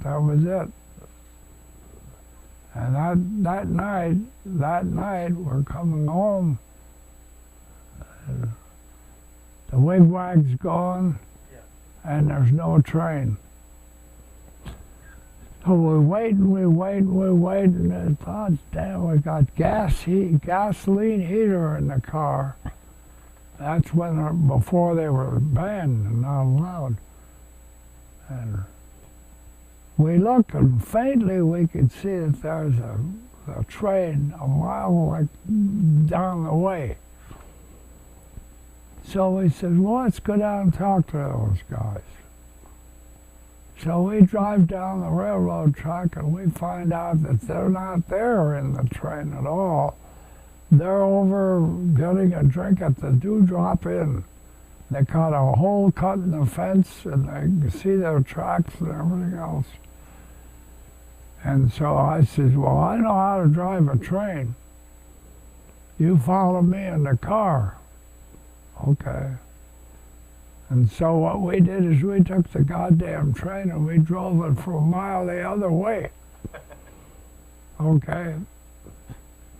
That was it. And that night, we're coming home. The wigwag's gone, and there's no train. So we wait, and I thought, damn, we got gasoline heater in the car. That's before they were banned and not allowed. And we look, and faintly we could see that there's a train a mile down the way. So we said, well, let's go down and talk to those guys. So we drive down the railroad track, and we find out that they're not there in the train at all. They're over getting a drink at the Dewdrop Inn. They got a hole cut in the fence, and they can see their tracks and everything else. And so I said, well, I know how to drive a train. You follow me in the car. Okay. And so what we did is we took the goddamn train and we drove it for a mile the other way. Okay.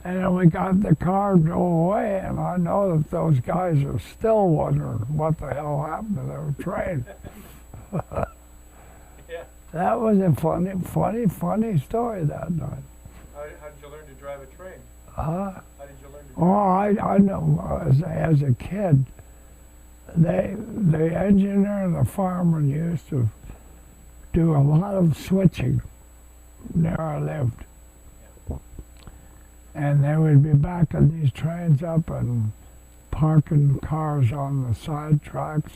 And then we got the car, drove away, and I know that those guys are still wondering what the hell happened to their train. Yeah. That was a funny story that night. How did you learn to drive a train? Huh? How did you learn to drive Oh, I know. As a kid, the engineer and the fireman used to do a lot of switching near I lived. And they would be backing these trains up and parking cars on the side tracks.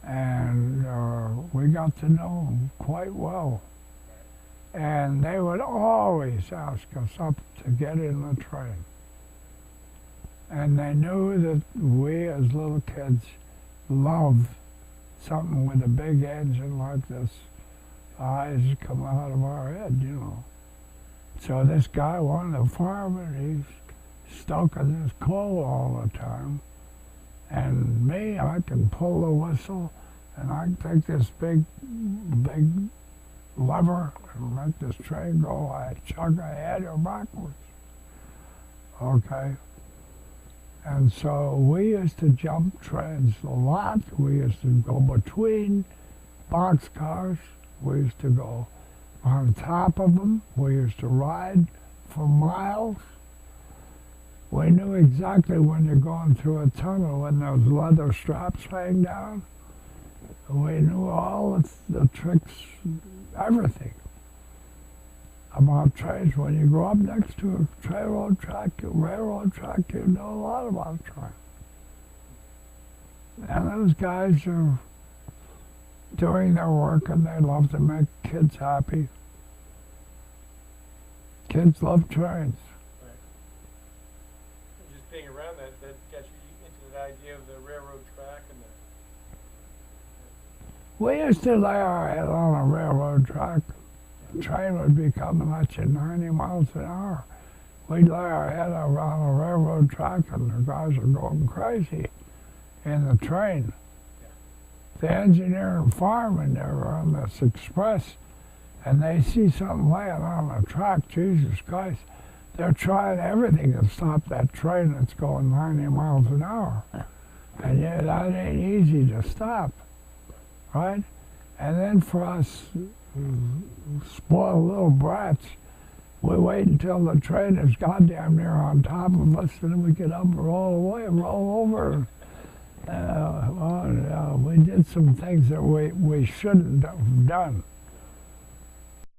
And we got to know them quite well. And they would always ask us up to get in the train. And they knew that we as little kids loved something with a big engine like this. Eyes come out of our head, you know. So this guy, one of the firemen, he's stoking his coal all the time. And me, I can pull the whistle, and I can take this big lever and make this train go. I chug ahead or backwards. Okay? And so we used to jump trains a lot. We used to go between boxcars. We used to go on top of them. We used to ride for miles. We knew exactly when you're going through a tunnel when those leather straps hang down. We knew all the tricks, everything about trains. When you go up next to a railroad track, you know a lot about trains. And those guys are doing their work, and they love to make kids happy. Kids love trains. Right. Just being around that got you into the idea of the railroad track and the... We used to lay our head on a railroad track. The train would be coming at you 90 miles an hour. We'd lay our head around a railroad track, and the guys are going crazy in the train. The engineer and fireman, they were on this express, and they see something laying on the track. Jesus Christ, they're trying everything to stop that train that's going 90 miles an hour. And yeah, that ain't easy to stop, right? And then for us spoiled little brats, we wait until the train is goddamn near on top of us, and then we get up and roll away and roll over. We did some things that we shouldn't have done.